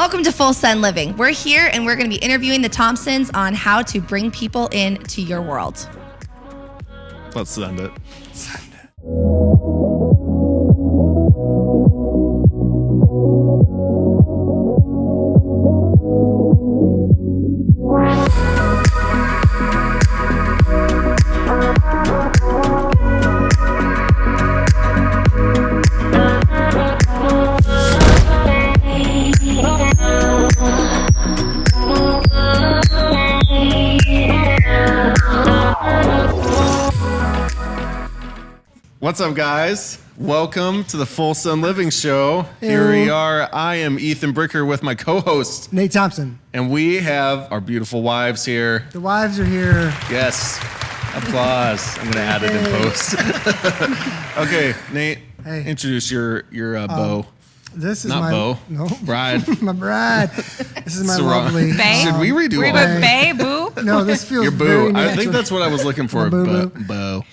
Welcome to Full Sun Living. We're here and we're going to be interviewing the Thompsons on how to bring people into your world. Let's send it. What's up, guys? Welcome to the Full Sun Living Show. Here we are. I am Ethan Bricker with my co-host, Nate Thompson. And we have our beautiful wives here. The wives are here. Yes. Applause. I'm going to add it in post. Okay, Nate, introduce your beau. This is Not my beau. No. Bride. My bride. This is my lovely. Bae? Should we redo Were you all with Bae, boo? No, this feels your very boo? natural. I think that's what I was looking for. Beau.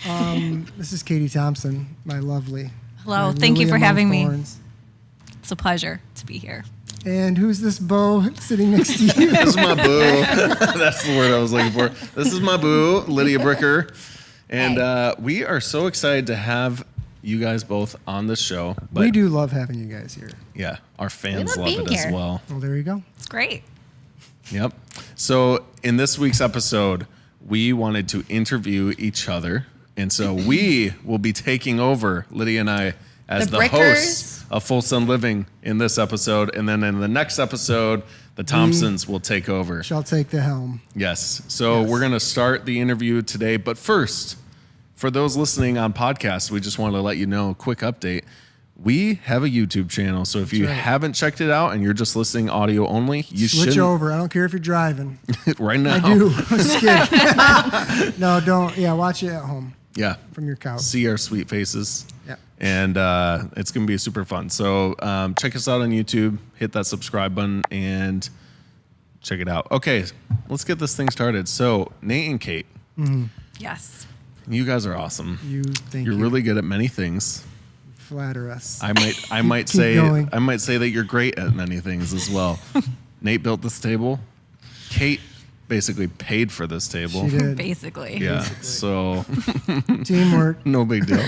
This is Katie Thompson, my lovely. Hello, my thank you lily for among having me. thorns. It's a pleasure to be here. And who's this beau sitting next to you? This is my boo. That's the word I was looking for. This is my boo, Lydia Bricker. And we are so excited to have you guys both on the show. But We do love having you guys here. yeah, our fans love love being it as here. well. Well, there you go. It's great. Yep. So in this week's episode, we wanted to interview each other. And so we will be taking over, Lydia and I, as The the Brickers. hosts of Full Sun Living in this episode. And then in the next episode, the Thompsons will take over. Shall take the helm. Yes. So we're going to start the interview today. But first, for those listening on podcasts, we just want to let you know, a quick update. We have a YouTube channel. So if you haven't checked it out and you're just listening audio only, you should Switch over. I don't care if you're driving. right now. I do. I'm just kidding. No, don't. Yeah, watch it at home Yeah. from your couch. See our sweet faces. Yeah. And it's going to be super fun. So check us out on YouTube, hit that subscribe button, and check it out. Okay, let's get this thing started. So Nate and Kate, Yes. you guys are awesome. You're really good at many things. Flatter us. I might Keep say going. I might say that you're great at many things as well. Nate built this table. Kate basically paid for this table. She did. Basically. Yeah. So Teamwork. no big deal.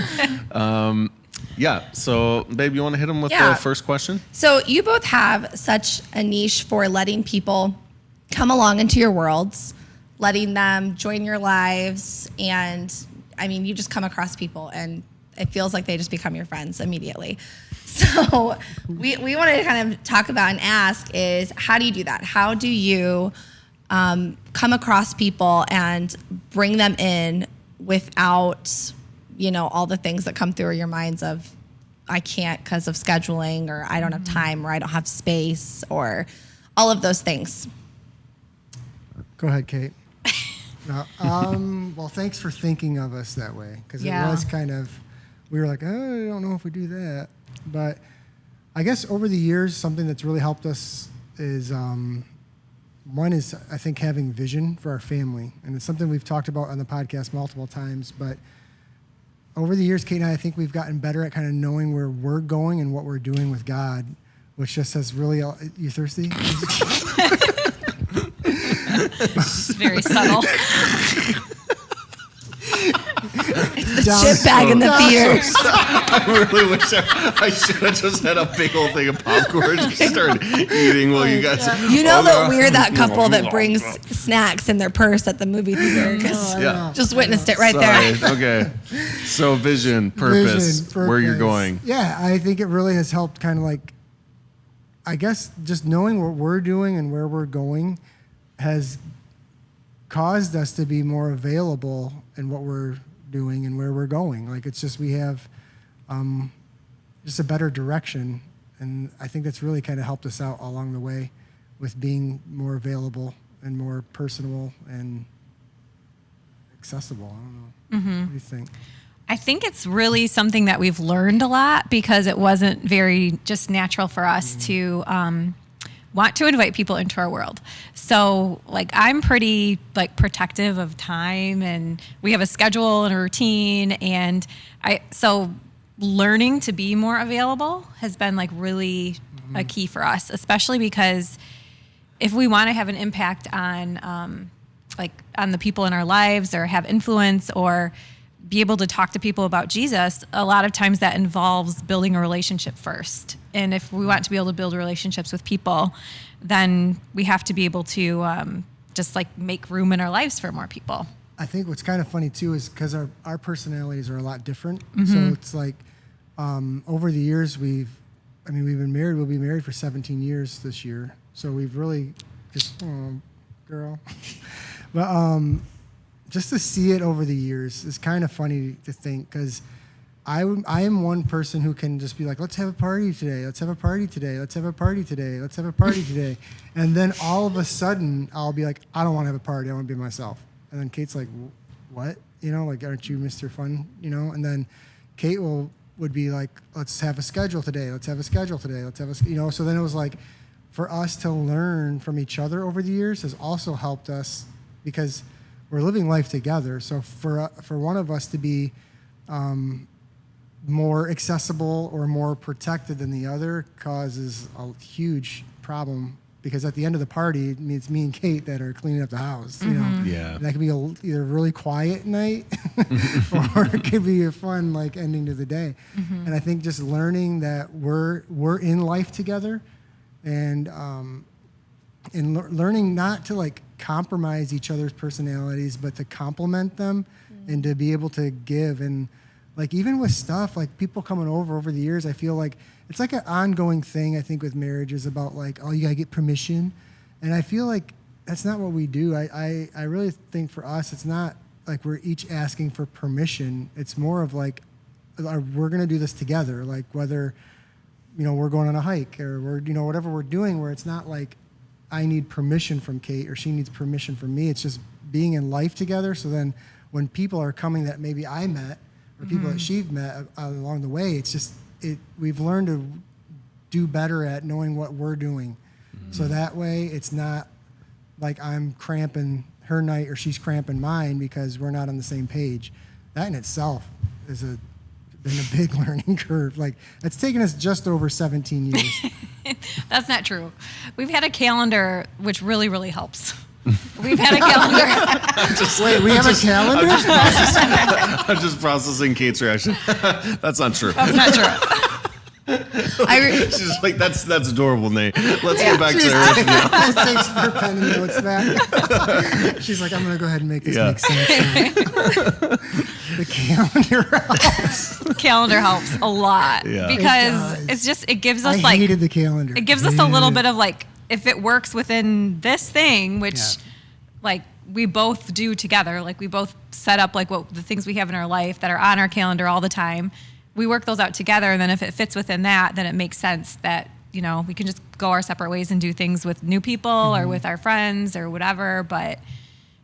Yeah. So, babe, you want to hit them with Yeah. the first question? So you both have such a niche for letting people come along into your worlds, letting them join your lives. And I mean, you just come across people and it feels like they just become your friends immediately. So we wanted to kind of talk about and ask is, how do you do that? How do you come across people and bring them in without, all the things that come through your minds of, I can't because of scheduling, or I don't have time, or I don't have space, or all of those things. Go ahead, Kate. No, well, thanks for thinking of us that way, because Yeah. it was kind of, we were like, oh, I don't know if we do that. But I guess over the years, something that's really helped us is, one is, I think, having vision for our family. And it's something we've talked about on the podcast multiple times. But over the years, Kate and I think we've gotten better at kind of knowing where we're going and what we're doing with God, which just has really, you thirsty? It's very subtle. Chip bag in the theater. I really wish I should have just had a big old thing of popcorn and just started eating while you guys. You know that we're that couple that brings snacks in their purse at the movie theater, because Yeah. just witnessed it right Sorry. there. Okay. So vision, purpose, Vision, where you're purpose. going. Yeah, I think it really has helped kind of like, I guess just knowing what we're doing and where we're going has caused us to be more available in what we're doing and where we're going. Like, it's just, we have just a better direction. And I think that's really kind of helped us out along the way with being more available and more personal and accessible. I don't know. What do you think? I think it's really something that we've learned a lot, because it wasn't very just natural for us to want to invite people into our world. So I'm pretty protective of time, and we have a schedule and a routine, and so learning to be more available has been really a key for us, especially because if we want to have an impact on on the people in our lives or have influence or be able to talk to people about Jesus, a lot of times that involves building a relationship first. And if we want to be able to build relationships with people, then we have to be able to just like make room in our lives for more people. I think what's kind of funny too is because our personalities are a lot different. So it's like over the years we'll be married for 17 years this year. So we've really just, girl. But just to see it over the years is kind of funny to think because I am one person who can just be like, let's have a party today. Let's have a party today. Let's have a party today. Let's have a party today. And then all of a sudden I'll be like, I don't want to have a party. I want to be myself. And then Kate's like, what? You know, like, aren't you Mr. Fun? You know? And then Kate would be like, let's have a schedule today. Let's have a schedule today. Let's have a, you know? So then it was like, for us to learn from each other over the years has also helped us because we're living life together. So for one of us to be more accessible or more protected than the other causes a huge problem because at the end of the party, it's me and Kate that are cleaning up the house. You know, Yeah. and that could be either a really quiet night or it could be a fun like ending to the day. And I think just learning that we're in life together, and learning not to like compromise each other's personalities, but to complement them and to be able to give. And like even with stuff like people coming over the years, I feel like it's like an ongoing thing. I think with marriage is about like, oh, you gotta get permission, and I feel like that's not what we do. I really think for us, it's not like we're each asking for permission. It's more of like we're gonna do this together. Like whether we're going on a hike or we're whatever we're doing, where it's not like I need permission from Kate or she needs permission from me. It's just being in life together. So then when people are coming that maybe I met or people that she's met along the way, it's just we've learned to do better at knowing what we're doing. So that way it's not like I'm cramping her night or she's cramping mine because we're not on the same page. That in itself is been a big learning curve. Like it's taken us just over 17 years. That's not true. We've had a calendar, which really, really helps. We've had a calendar. Wait, we have a calendar? I'm just processing Kate's reaction. That's not true. That's not true. She's like, that's adorable, Nate. Let's get back to her. She takes her pen and notes back. She's like, I'm going to go ahead and make this make sense. The calendar helps. Calendar helps a lot because it gives us I hated the calendar. It gives us a little bit of like, if it works within this thing, which like we both do together, like we both set up like what the things we have in our life that are on our calendar all the time. We work those out together, and then if it fits within that, then it makes sense that, we can just go our separate ways and do things with new people or with our friends or whatever. But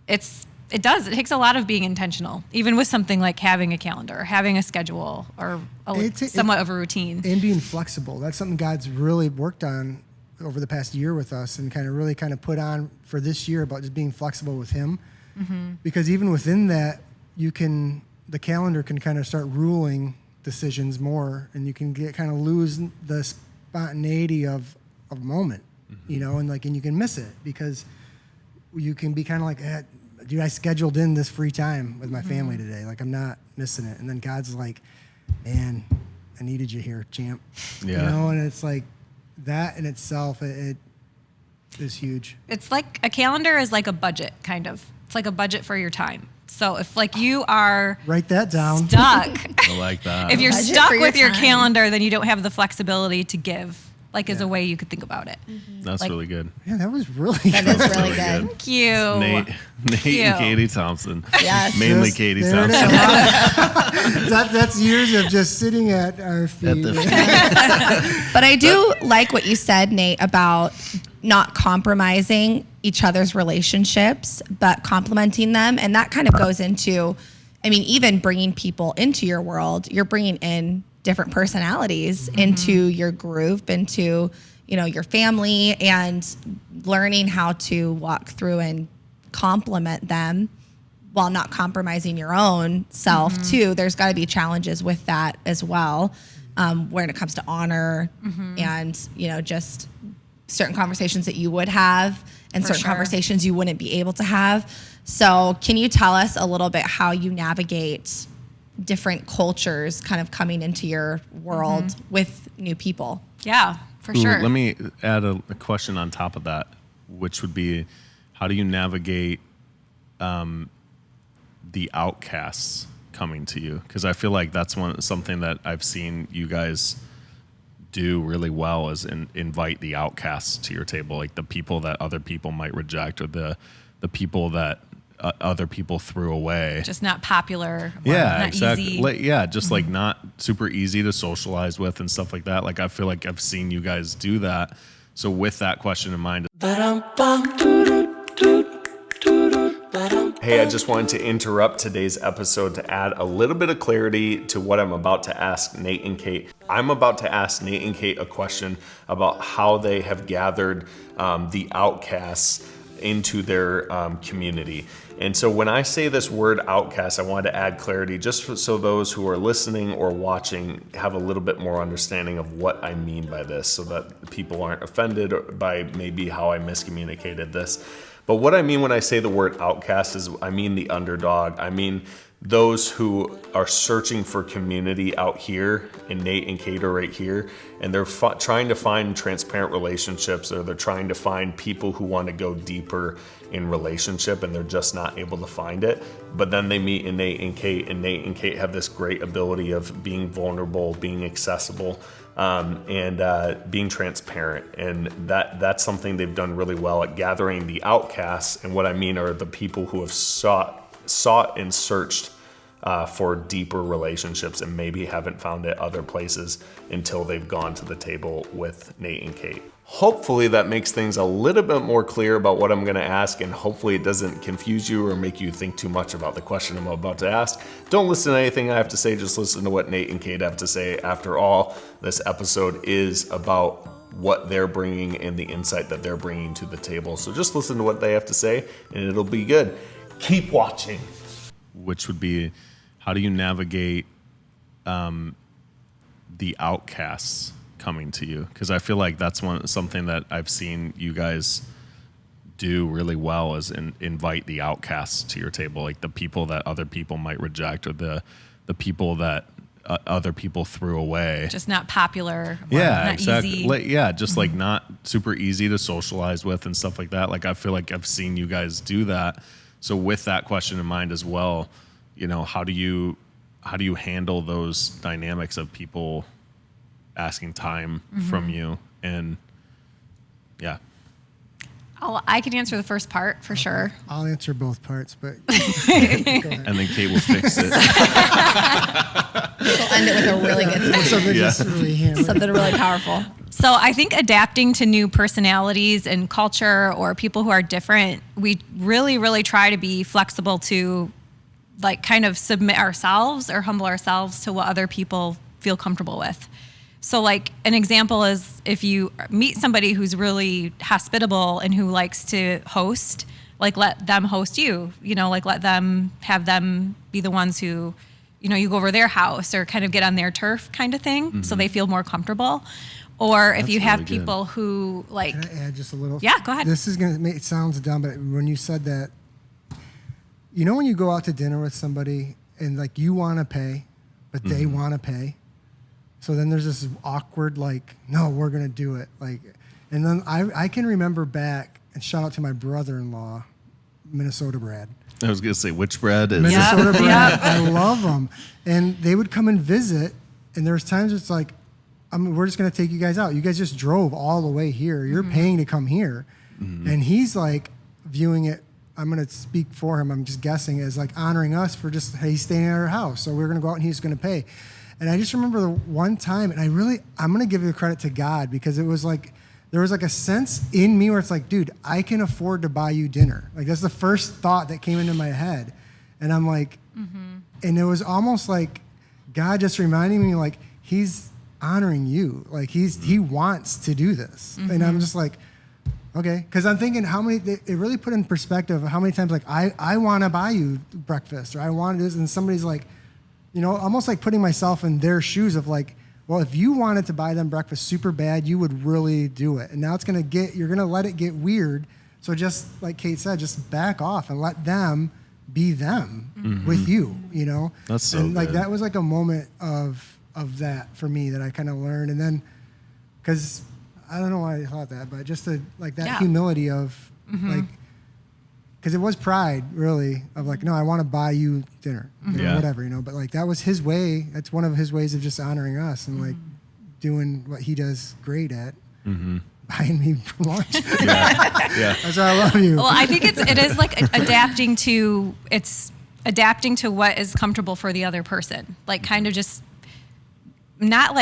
it takes a lot of being intentional, even with something like having a calendar, having a schedule, or somewhat of a routine. And being flexible. That's something God's really worked on over the past year with us and kind of put on for this year about just being flexible with Him. Because even within that, the calendar can kind of start ruling decisions more, and you can lose the spontaneity of a moment, and you can miss it because you can be kind of like, dude, I scheduled in this free time with my family today. Like I'm not missing it. And then God's like, man, I needed you here, champ. Yeah. And it's like that in itself, it is huge. It's like a calendar is like a budget, kind of. It's like a budget for your time. So if like you are write that down. Stuck, I like that. If you're Budget stuck for your with your time. calendar, then you don't have the flexibility to give. Like as a way you could think about it. That's like- really good. Yeah, that was really That good. is really really good. Thank you. Nate and Katie Thompson. Yes. Mainly Just- Katie there it Thompson. is. That's years of just sitting at our feet. But I do like what you said, Nate, about not compromising each other's relationships, but complementing them. And that kind of goes into, even bringing people into your world. You're bringing in different personalities into your group, into, your family, and learning how to walk through and complement them while not compromising your own self too. There's got to be challenges with that as well. when it comes to honor and, just certain conversations that you would have and certain conversations you wouldn't be able to have. So can you tell us a little bit how you navigate different cultures kind of coming into your world with new people? Yeah, for sure. Let me add a question on top of that, which would be, how do you navigate the outcasts coming to you? Because I feel like that's something that I've seen you guys do really well, is invite the outcasts to your table, like the people that other people might reject, or the people that other people threw away. Just not popular. Yeah, not exactly. Easy. Just like not super easy to socialize with and stuff like that. Like I feel like I've seen you guys do that. So with that question in mind, hey, I just wanted to interrupt today's episode to add a little bit of clarity to what I'm about to ask Nate and Kate. I'm about to ask Nate and Kate a question about how they have gathered the outcasts into their community. And so when I say this word outcast, I wanted to add clarity just so those who are listening or watching have a little bit more understanding of what I mean by this, so that people aren't offended by maybe how I miscommunicated this. But what I mean when I say the word outcast is I mean the underdog. I mean those who are searching for community out here, and Nate and Kate are right here, and they're trying to find transparent relationships, or they're trying to find people who want to go deeper in relationship, and they're just not able to find it. But then they meet Nate and Kate have this great ability of being vulnerable, being accessible, and being transparent. And that's something they've done really well at gathering the outcasts. And what I mean are the people who have sought and searched for deeper relationships and maybe haven't found it other places until they've gone to the table with Nate and Kate. Hopefully that makes things a little bit more clear about what I'm going to ask, and hopefully it doesn't confuse you or make you think too much about the question I'm about to ask. Don't listen to anything I have to say, just listen to what Nate and Kate have to say. After all, this episode is about what they're bringing and the insight that they're bringing to the table. So just listen to what they have to say and it'll be good. Keep watching. Which would be, how do you navigate the outcasts coming to you? Because I feel like that's something that I've seen you guys do really well, is invite the outcasts to your table, like the people that other people might reject, or the people that other people threw away. Just not popular. Yeah, not exactly. Easy. Just like not super easy to socialize with and stuff like that. Like I feel like I've seen you guys do that. So with that question in mind as well, how do you handle those dynamics of people asking time from you? And yeah. I can answer the first part for sure. I'll answer both parts, but go ahead. And then Kate will fix it. We'll end it with a really good Something just really hammered. something really powerful. So I think adapting to new personalities and culture, or people who are different, we really, really try to be flexible to like kind of submit ourselves or humble ourselves to what other people feel comfortable with. So like an example is, if you meet somebody who's really hospitable and who likes to host, like let them host you, like let them have them be the ones who, you go over their house or kind of get on their turf kind of thing, so they feel more comfortable. Or if you have really people who like... Can I add just a little? Yeah, go ahead. This is going to make it sounds dumb, but when you said that, when you go out to dinner with somebody and like you want to pay, but they want to pay. So then there's this awkward, like, no, we're going to do it. Like, and then I can remember back, and shout out to my brother-in-law, Minnesota Brad. I was going to say, which Brad is? Minnesota Brad. I love them. And they would come and visit, and there's times it's like, we're just going to take you guys out. You guys just drove all the way here. You're paying to come here. And he's like viewing it, I'm going to speak for him, I'm just guessing, as like honoring us for just, hey, he's staying at our house. So we're going to go out and he's going to pay. And I just remember the one time, and I'm going to give you the credit to God, because it was like, there was like a sense in me where it's like, dude, I can afford to buy you dinner. Like that's the first thought that came into my head. And I'm like, and it was almost like God just reminding me, like, he's honoring you. Like he wants to do this. And I'm just like, okay. Cause I'm thinking it really put in perspective how many times like I want to buy you breakfast, or I want to do this. And somebody's like, almost like putting myself in their shoes of like, well, if you wanted to buy them breakfast super bad, you would really do it. And now you're going to let it get weird. So just like Kate said, just back off and let them be them with you, you know? That's so and like good. that was like a moment of that for me that I kind of learned. And then, because I don't know why I thought that, but just that humility of like, because it was pride really of like, no, I want to buy you dinner or whatever, you know, but like that was his way. That's one of his ways of just honoring us and like doing what he does great at. Buying me lunch. That's why I love you. Well, I think it is like adapting to what is comfortable for the other person. Like kind of just not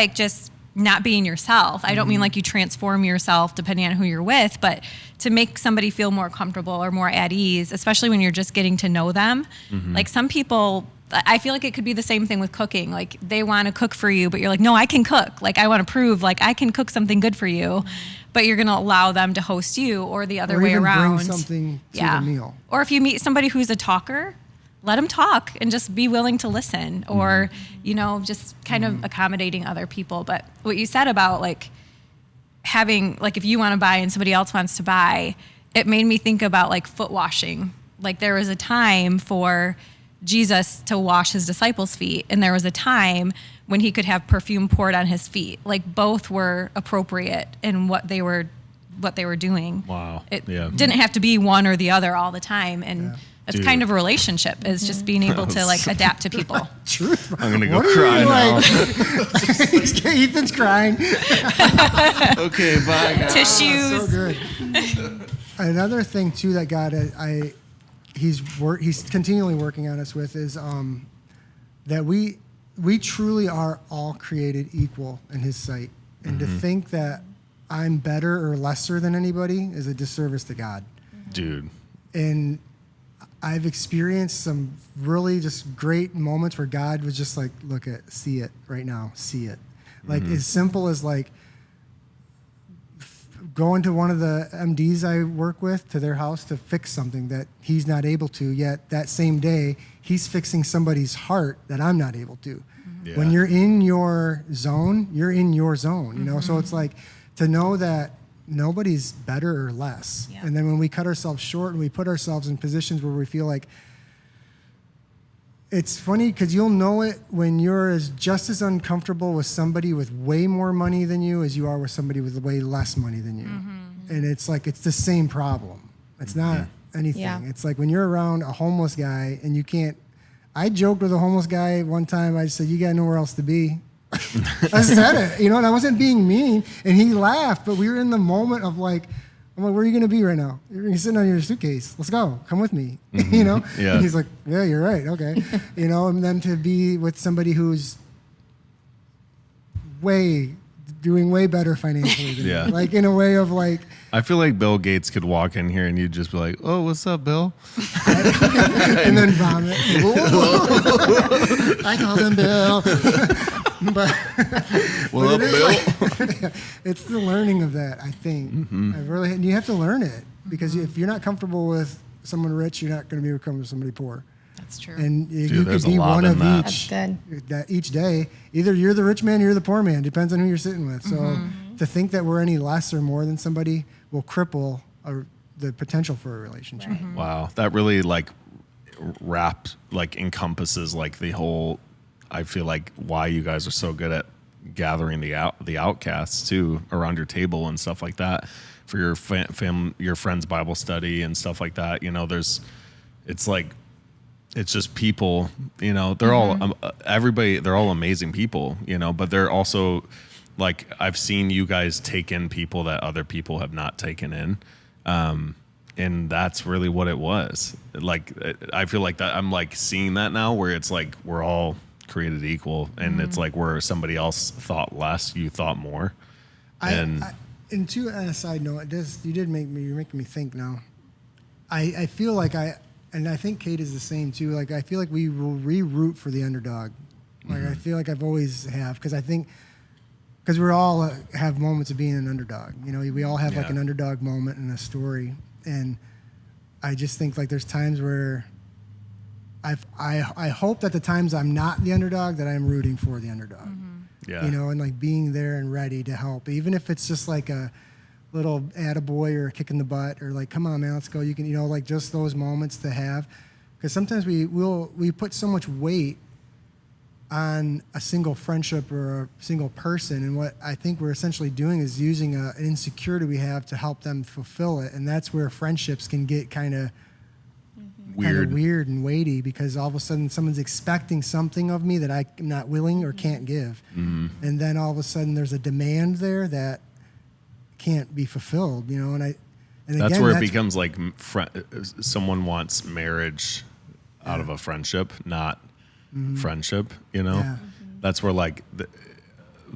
being yourself. I don't mean like you transform yourself depending on who you're with, but to make somebody feel more comfortable or more at ease, especially when you're just getting to know them. Like some people, I feel like it could be the same thing with cooking. Like they want to cook for you, but you're like, no, I can cook. Like I want to prove like I can cook something good for you, but you're going to allow them to host you or the other way even around. Bring something to the meal. Or if you meet somebody who's a talker, let them talk and just be willing to listen or, you know, just kind of accommodating other people. But what you said about like having, like if you want to buy and somebody else wants to buy, it made me think about like foot washing. Like there was a time for Jesus to wash his disciples' feet, and there was a time when he could have perfume poured on his feet. Like both were appropriate in what they were doing. Wow. It didn't have to be one or the other all the time. And that's kind of a relationship, is just being able to like adapt to people. Truth. I'm going to go cry now. Ethan's crying. Okay, bye, guys. Tissues. So good. Another thing too that God, he's continually working on us with is that we truly are all created equal in his sight, and to think that I'm better or lesser than anybody is a disservice to God. Dude. And I've experienced some really just great moments where God was just like, see it right now, see it. Like as simple as like going to one of the MDs I work with to their house to fix something that he's not able to, yet that same day he's fixing somebody's heart that I'm not able to. Yeah. When you're in your zone, you're in your zone, you know? So it's like to know that nobody's better or less. Yeah. And then when we cut ourselves short and we put ourselves in positions where we feel like, it's funny because you'll know it when you're just as uncomfortable with somebody with way more money than you as you are with somebody with way less money than you. And it's like, it's the same problem. It's not anything. Yeah. It's like when you're around a homeless guy and you can't, I joked with a homeless guy one time. I said, you got nowhere else to be. I said it, you know, and I wasn't being mean. And he laughed, but we were in the moment of like, I'm like, where are you going to be right now? You're sitting on your suitcase. Let's go. Come with me. You know? Yeah. And he's like, yeah, you're right. Okay. You know, and then to be with somebody who's doing way better financially than Yeah. me. Like in a way of like, I feel like Bill Gates could walk in here and you'd just be like, oh, what's up, Bill? and then vomit. I called him Bill. But What up, Bill? it's the learning of that, I think. And you have to learn it because if you're not comfortable with someone rich, you're not going to be comfortable with somebody poor. That's true. And you could there's be a lot one in of that. each. That's That each day, either you're the rich man or you're the poor man. Depends on who you're sitting with. So to think that we're any less or more than somebody will cripple the potential for a relationship. Wow. That really like encompasses like the whole, I feel like why you guys are so good at gathering the outcasts too around your table and stuff like that for your your friends' Bible study and stuff like that. You know, it's just people, you know, they're all, they're all amazing people, you know, but they're also like, I've seen you guys take in people that other people have not taken in. And that's really what it was. Like, I feel like that I'm like seeing that now where it's like, we're all created equal and it's like where somebody else thought less, you thought more. And on a side note, you're making me think now. I feel like and I think Kate is the same too. Like, I feel like we will re-root for the underdog. Like, I feel like I've always have, because we all have moments of being an underdog. You know, we all have like an underdog moment in a story. And I just think like there's times where I hope that the times I'm not the underdog, that I'm rooting for the underdog. Yeah. You know, and like being there and ready to help, even if it's just like a little attaboy or a kick in the butt or like, come on, man, let's go. You can, you know, like just those moments to have. Because sometimes we put so much weight on a single friendship or a single person. And what I think we're essentially doing is using an insecurity we have to help them fulfill it. And that's where friendships can get kind of weird and weighty, because all of a sudden someone's expecting something of me that I'm not willing or can't give. And then all of a sudden there's a demand there that can't be fulfilled, you know? And that's again, where it becomes like someone wants marriage out of a friendship, not friendship, you know? Yeah. That's where like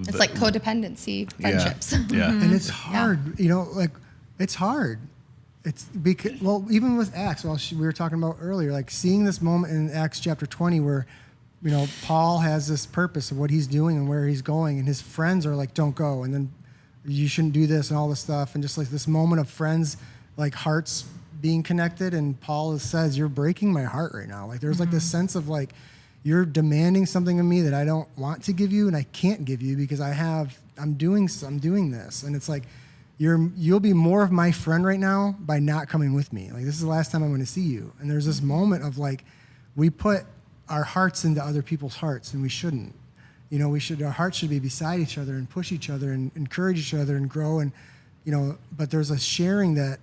It's like codependency friendships. Yeah. And it's hard, you know, like it's hard. It's because, well, even with Acts, we were talking about earlier, like seeing this moment in Acts chapter 20 where, you know, Paul has this purpose of what he's doing and where he's going, and his friends are like, don't go, and then you shouldn't do this and all this stuff. And just like this moment of friends, like hearts being connected. And Paul says, you're breaking my heart right now. Like there's like this sense of like, you're demanding something of me that I don't want to give you and I can't give you because I'm doing this. And it's like, you'll be more of my friend right now by not coming with me. Like this is the last time I'm going to see you. And there's this moment of like, we put our hearts into other people's hearts and we shouldn't. You know, our hearts should be beside each other and push each other and encourage each other and grow. And, you know, but there's a sharing that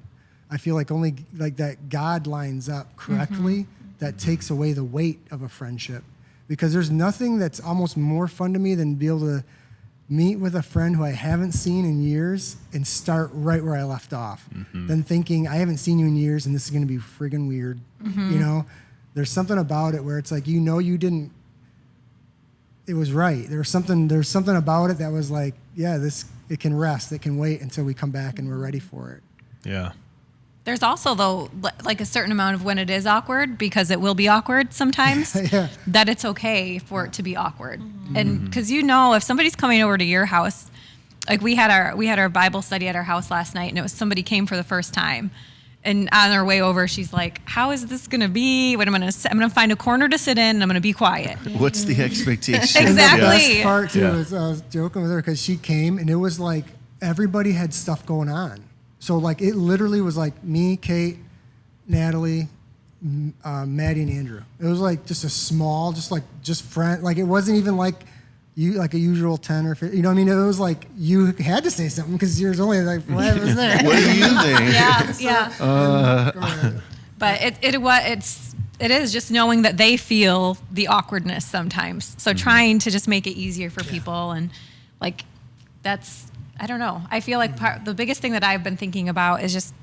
I feel like only like that God lines up correctly that takes away the weight of a friendship, because there's nothing that's almost more fun to me than be able to meet with a friend who I haven't seen in years and start right where I left off. Then thinking, I haven't seen you in years and this is going to be friggin' weird. You know, there's something about it where it's like, you know, it was right. There's something about it that was like, yeah, it can rest. It can wait until we come back and we're ready for it. Yeah. There's also, though, like a certain amount of when it is awkward, because it will be awkward sometimes, that it's okay for it to be awkward. And because, you know, if somebody's coming over to your house, like we had our Bible study at our house last night, and it was somebody came for the first time. And on their way over, she's like, how is this going to be? I'm going to find a corner to sit in, and I'm going to be quiet. What's the expectation? Exactly. And the best part, too, is I was joking with her because she came, and it was like everybody had stuff going on. So, like, it literally was like me, Kate, Natalie, Maddie, and Andrew. It was like just a small, just friend. Like, it wasn't even like a usual 10 or 15. You know what I mean? It was like you had to say something because yours only like 5 was there. What do you think? Yeah. But it is just knowing that they feel the awkwardness sometimes. So trying to just make it easier for people, and like that's, I don't know. I feel like the biggest thing that I've been thinking about is just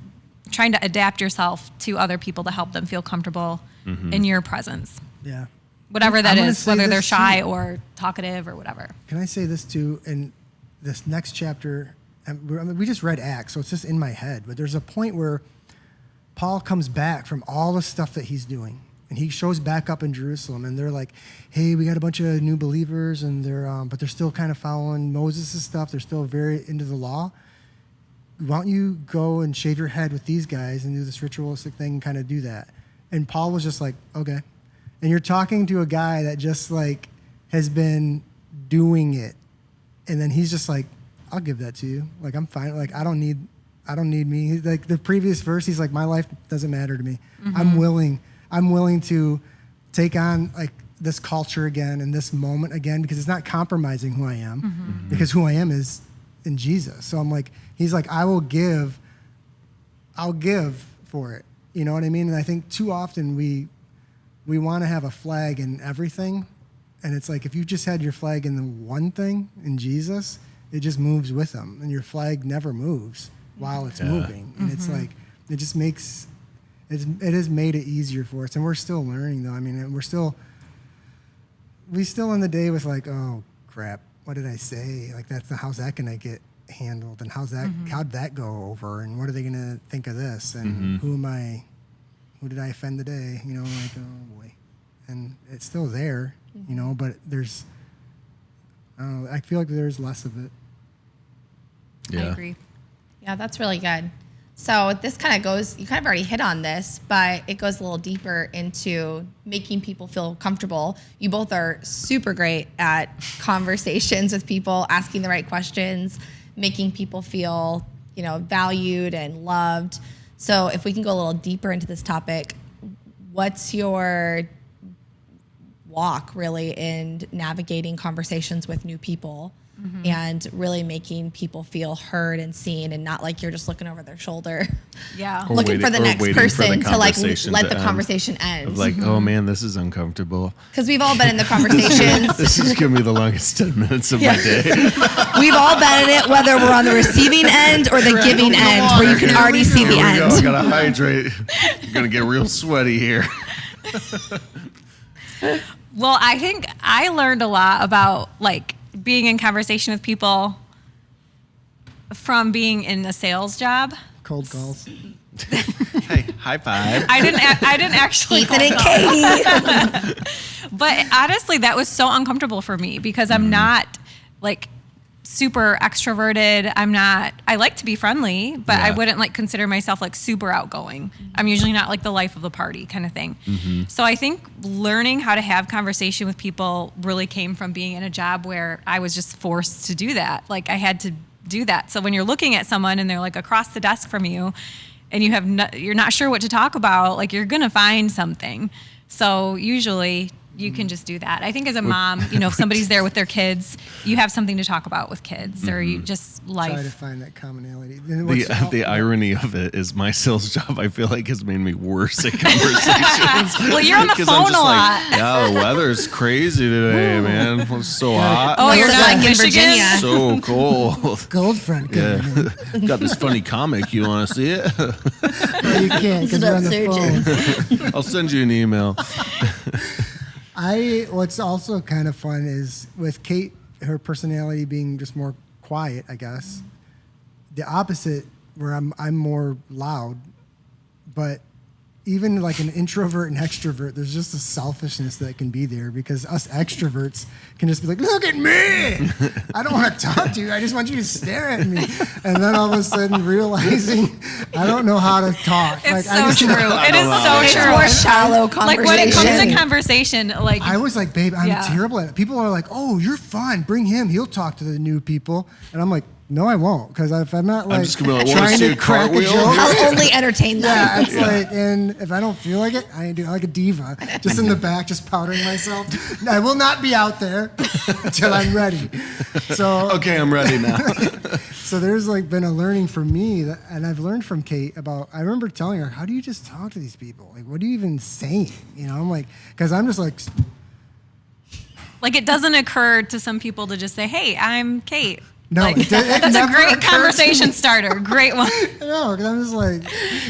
trying to adapt yourself to other people to help them feel comfortable in your presence. Yeah. Whatever that I'm is, whether they're shy or talkative or whatever. Can I say this too? In this next chapter, we just read Acts, so it's just in my head. But there's a point where Paul comes back from all the stuff that he's doing, and he shows back up in Jerusalem, and they're like, "Hey, we got a bunch of new believers, and but they're still kind of following Moses' stuff. They're still very into the law. Why don't you go and shave your head with these guys and do this ritualistic thing and kind of do that?" And Paul was just like, "Okay." And you're talking to a guy that just like has been doing it, and then he's just like, "I'll give that to you. Like, I'm fine. Like, I don't need me." Like the previous verse, he's like, "My life doesn't matter to me. I'm willing to take on like this culture again and this moment again, because it's not compromising who I am, because who I am is in Jesus." So I'm like, he's like, I'll give for it. You know what I mean? And I think too often we want to have a flag in everything. And it's like, if you just had your flag in the one thing, in Jesus, it just moves with him. And your flag never moves while it's moving. And it's like, it just makes, it has made it easier for us. And we're still learning though. I mean, we still in the day with like, oh crap, what did I say? Like how's that going to get handled? And how'd that go over? And what are they going to think of this? And who did I offend today? You know, like, oh boy. And it's still there, you know, but there's, I don't know, I feel like there's less of it. Yeah. I agree. Yeah, that's really good. So this kind of goes, you kind of already hit on this, but it goes a little deeper into making people feel comfortable. You both are super great at conversations with people, asking the right questions, making people feel, valued and loved. So if we can go a little deeper into this topic, what's your walk really in navigating conversations with new people? And really making people feel heard and seen, and not like you're just looking over their shoulder, looking for the next person to like let the conversation end. Of like, oh man, this is uncomfortable. Because we've all been in the conversations. This is gonna be the longest 10 minutes of my day. We've all been in it, whether we're on the receiving end or the giving end, where you can already see the end. I gotta hydrate. You're gonna get real sweaty here. Well, I think I learned a lot about like being in conversation with people from being in a sales job. Cold calls. Hey, high five. I didn't actually. Ethan and Katie. But honestly, that was so uncomfortable for me because I'm not like super extroverted. I like to be friendly, but I wouldn't like consider myself like super outgoing. I'm usually not like the life of the party kind of thing. So I think learning how to have conversation with people really came from being in a job where I was just forced to do that. Like I had to do that. So when you're looking at someone and they're like across the desk from you and you're not sure what to talk about, like you're going to find something. So usually you can just do that. I think as a mom, if somebody's there with their kids, you have something to talk about with kids, or you just life. Try to find that commonality. The irony of it is my sales job, I feel like, has made me worse at conversations. Well, you're on the phone a lot. Yeah, the weather's crazy today, man. It's so hot. Oh, you're not like in in Michigan? Virginia. So cold. Gold front coming in. Got this funny comic. You want to see it? No, you can't because we're on the phone. I'll send you an email. What's also kind of fun is with Kate, her personality being just more quiet, I guess. The opposite, where I'm more loud, but even like an introvert and extrovert, there's just a selfishness that can be there because us extroverts can just be like, look at me. I don't want to talk to you. I just want you to stare at me. And then all of a sudden realizing I don't know how to talk. It's so true. It is so It's true. more shallow conversation. Like when it comes to conversation, like I was like, babe, I'm Yeah. terrible at it. People are like, oh, you're fun. Bring him. He'll talk to the new people. And I'm like, no, I won't. Because if I'm not like just gonna be like, wanna trying see to a crack a cartwheel? joke. I'll only entertain them. Yeah, it's like, and if I don't feel like it, I do like a diva, just in the back, just powdering myself. I will not be out there until I'm ready. So Okay, I'm ready now. so there's like been a learning for me, and I've learned from Kate about. I remember telling her, how do you just talk to these people? Like, what are you even saying? I'm like, because I'm just like. Like it doesn't occur to some people to just say, "Hey, I'm Kate." No, Like, it that's a never great occurred to conversation me. starter. Great one. No, because I'm just like,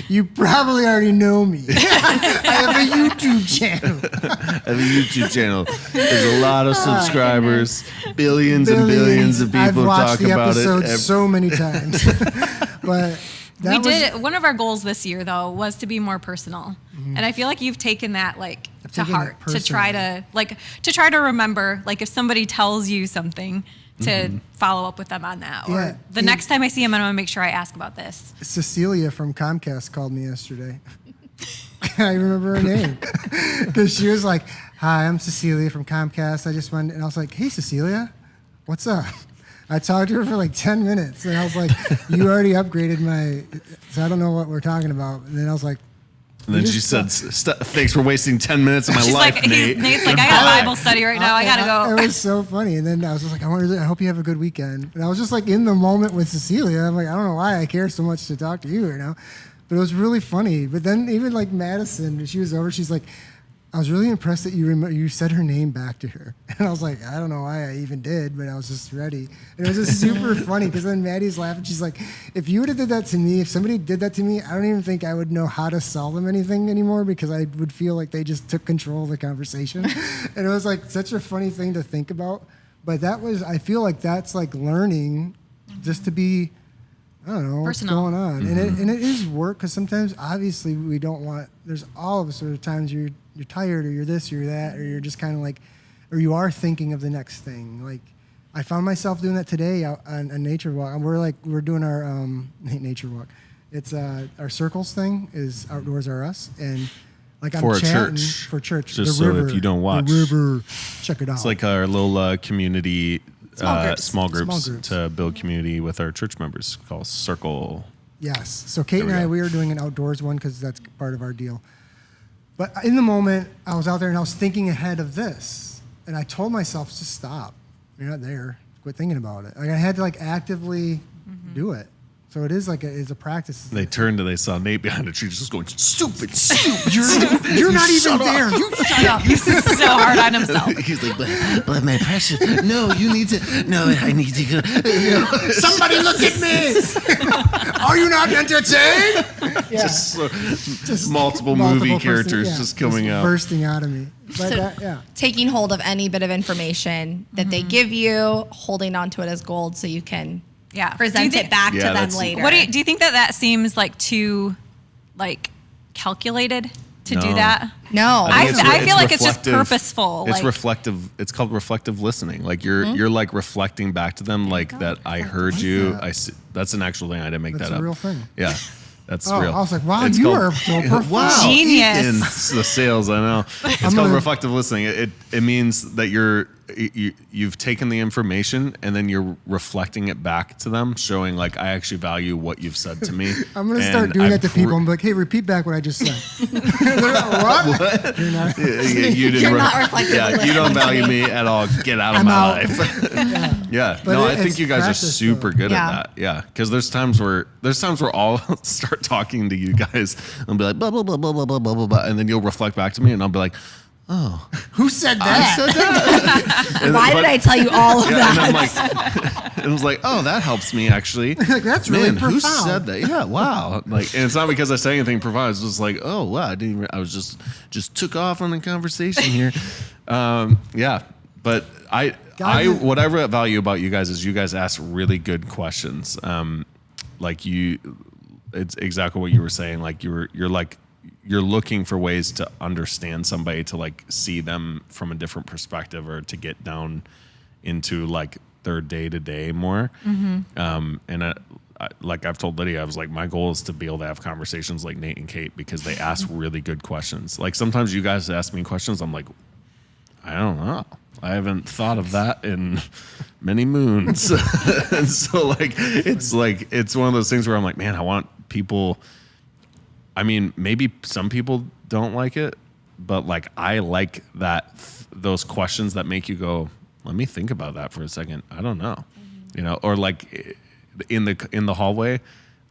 you probably already know me. I have a YouTube channel. I have a YouTube channel. There's a lot of subscribers, billions and billions of people I've watched talk the about episodes it. so many times. But that We was, did. One of our goals this year, though, was to be more personal, and I feel like you've taken that like to taken heart it to try to remember. Like if somebody tells you something, to follow up with them on that. Or Yeah. the next time I see him, I'm gonna make sure I ask about this. Cecilia from Comcast called me yesterday. I remember her name because she was like, "Hi, I'm Cecilia from Comcast. I just wanted," and I was like, "Hey, Cecilia, what's up?" I talked to her for like 10 minutes, and I was like, "You already upgraded my," so I don't know what we're talking about. And then I was like, And then she said, "Thanks for wasting 10 minutes of my She's life, like, Nate." Nate's like, I got a Bible study right now. I gotta go. It was so funny. And then I was just like, I hope you have a good weekend. And I was just like in the moment with Cecilia. I'm like, I don't know why I care so much to talk to you right now. But it was really funny. But then even like Madison, she was over, she's like, I was really impressed that you said her name back to her. And I was like, I don't know why I even did, but I was just ready. And it was just super funny because then Maddie's laughing. She's like, if you would have did that to me, if somebody did that to me, I don't even think I would know how to sell them anything anymore because I would feel like they just took control of the conversation. And it was like such a funny thing to think about. But I feel like that's like learning just to be, I don't know Personal. what's going on. And it is work because sometimes obviously we don't want, there's all of us, there are times you're tired or you're this or you're that or you're just kind of like, or you are thinking of the next thing. Like I found myself doing that today out on a nature walk. We're doing our nature walk. It's our circles thing is Outdoors Are Us, and like For I'm a chatting church. for church. Just the so river, if you don't watch. the river, check it out. It's like our little community, small groups groups. to build community with our church members called Circle. Yes. So Kate There we and I, go. we were doing an outdoors one because that's part of our deal. But in the moment, I was out there and I was thinking ahead of this, and I told myself, just stop. You're not there. Quit thinking about it. Like I had to like actively do it. So it is like it's a practice. They turned and they saw Nate behind a tree just going, stupid. You're not even there. You shut up. He's so hard on himself. He's like, but my precious, no, you need to, no, I need to go. Somebody look at me. Are you not entertained? Yeah. Just multiple movie person- characters yeah, just coming out. bursting out of me. But So yeah. taking hold of any bit of information that they give you, holding onto it as gold so you can present Do you it back Yeah, to them that's- later. What do you think that seems like too like calculated to do No. that? No. I think I feel like it's just reflective. purposeful. It's like, reflective. It's called reflective listening. Like you're like reflecting back to them, like that. I heard you. that. I see. That's an actual thing. I didn't make That's that a up. real thing. Yeah, that's Oh, real. I was like, wow, It's you called- are so profound. Wow, Genius. Ethan, the sales. I know. It's called gonna- reflective listening. It means that you've taken the information and then you're reflecting it back to them, showing like I actually value what you've said to me. I'm gonna and start doing I'm that to people. I'm like, hey, repeat back what I just said. They're like, what? You're not. You didn't You're not reflective Yeah, you don't value me at all. Get out of I'm my out. life. Yeah. But No, I it's think you guys practice, are super though. good Yeah. at that. Yeah. Because there's times where I'll start talking to you guys and be like, blah, blah, blah, blah, blah, blah, blah, blah, blah. And then you'll reflect back to me and I'll be like, Who said I that? said that. And- Why but- did I tell you all of Yeah, and I'm that? like, it was like, oh, that helps me actually. Like, that's really Man, who profound. said that? Yeah, wow. Like, and it's not because I say anything profound. It's just like, oh wow, I was just took off on the conversation here. Yeah, but what I value about you guys is you guys ask really good questions. Like it's exactly what you were saying. Like you're looking for ways to understand somebody, to like see them from a different perspective, or to get down into like their day to day more. And like I've told Lydia, I was like, my goal is to be able to have conversations like Nate and Kate because they ask really good questions. Like sometimes you guys ask me questions, I'm like, I don't know. I haven't thought of that in many moons. And so it's one of those things where I'm like, man, I want people. I mean, maybe some people don't like it, but like I like that those questions that make you go, let me think about that for a second. I don't know, or like in the hallway,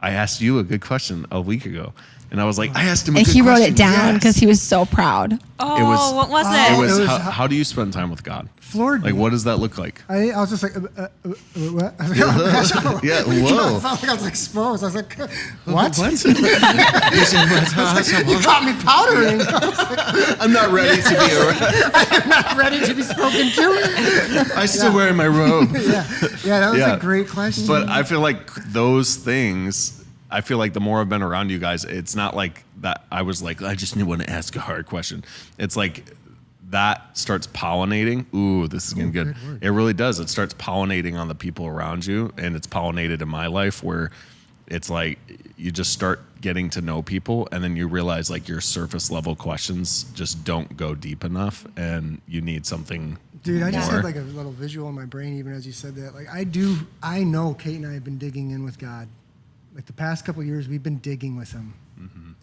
I asked you a good question a week ago, and I was like, I asked him, And a good he wrote question. it down because Yes. he was so proud. oh, what was It it? was, It was how do you spend time with God? Floored Like, me. what does that look like? I was just like, what? Yeah, I whoa. felt like I was exposed. I was like, what? What? You caught me powdering. I'm not ready to be I'm not ready to be spoken to. I still wear my robe. Yeah, that was Yeah. a great question. But I feel like those things, I feel like the more I've been around you guys, it's not like that. I was like, I just want to ask a hard question. It's like that starts pollinating. Ooh, this is getting good. It really does. It starts pollinating on the people around you. And it's pollinated in my life where it's like you just start getting to know people and then you realize like your surface level questions just don't go deep enough and you need something Dude, I just more. had like a little visual in my brain even as you said that. Like I know Kate and I have been digging in with God. Like the past couple of years, we've been digging with him.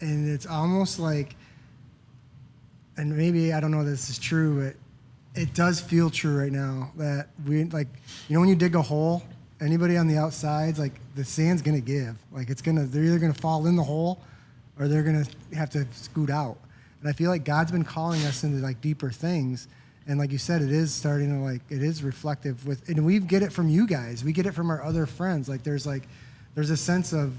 And it's almost like, and maybe I don't know if this is true, but it does feel true right now that we like, when you dig a hole, anybody on the outside's like the sand's gonna give. Like they're either gonna fall in the hole or they're gonna have to scoot out. And I feel like God's been calling us into like deeper things. And like you said, it is starting to it is reflective and we get it from you guys. We get it from our other friends. Like there's a sense of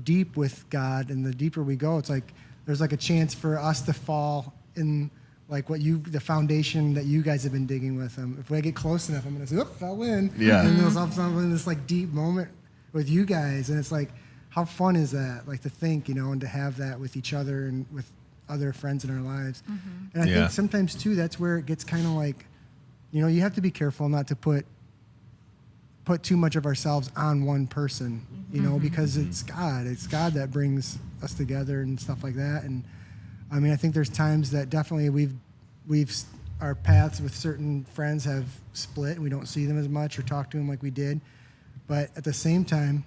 deep with God, and the deeper we go, it's like there's like a chance for us to fall in like the foundation that you guys have been digging with him. If I get close enough, I'm gonna say, "Oop, fell in." Yeah. And there's also in this like deep moment with you guys, and it's like, how fun is that? Like to think, and to have that with each other and with other friends in our lives. And I Yeah. think sometimes too, that's where it gets kind of like, you have to be careful not to put put too much of ourselves on one person, you know, because it's God that brings us together and stuff like that. And I mean, I think there's times that definitely our paths with certain friends have split and we don't see them as much or talk to them like we did. But at the same time,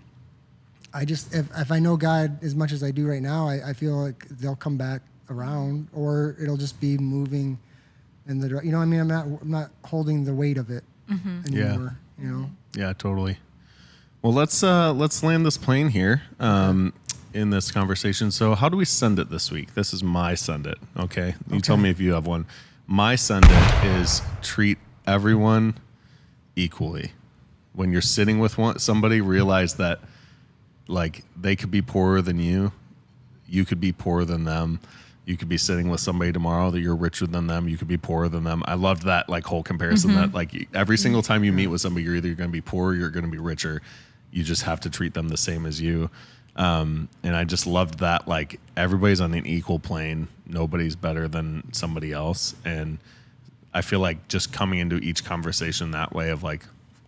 if I know God as much as I do right now, I feel like they'll come back around, or it'll just be moving in the, you know, I mean, I'm not holding the weight of it anymore, you know? Yeah, totally. Well, let's land this plane here in this conversation. So how do we send it this week? This is my send it, okay? You tell me if you have one. My send it is treat everyone equally. When you're sitting with somebody, realize that like they could be poorer than you. You could be poorer than them. You could be sitting with somebody tomorrow that you're richer than them. You could be poorer than them. I loved that like whole comparison that like every single time you meet with somebody, you're either going to be poor or you're going to be richer. You just have to treat them the same as you. And I just loved that like everybody's on an equal plane. Nobody's better than somebody else. And I feel like just coming into each conversation that way of like,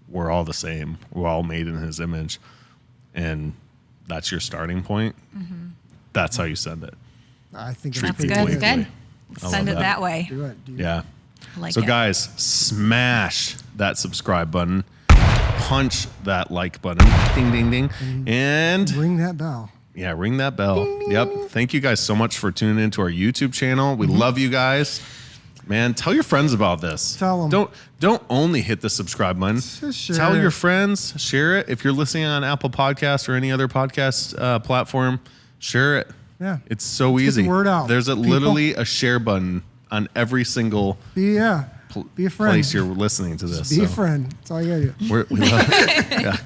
we're all the same. We're all made in his image. And that's your starting point. That's how you send it. I think Treat it's people pretty equally. Good. Send it that way. Do it. Yeah. I like So it. guys, smash that subscribe button, punch that like button, ding, ding, ding, and Ring that bell. yeah, ring that bell. Yep. Thank you guys so much for tuning into our YouTube channel. We love you guys. Man, tell your friends about this. Tell 'em. Don't only hit the subscribe button. Just share Tell your it. friends. Share it. If you're listening on Apple Podcasts or any other podcast platform, share it. Yeah. It's so Let's get easy. the word out, There's people. literally a share button on every single Be a friend. place you're listening to this. Be a so friend. That's all you gotta do. we love yeah.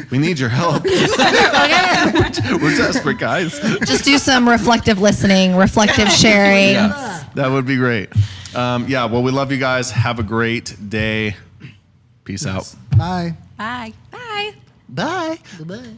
We need your help. We're desperate, guys. Just do some reflective listening, reflective sharing. Yeah, that would be great. Yeah, well, we love you guys. Have a great day. Peace out. Bye. Bye. Bye. Bye. Bye.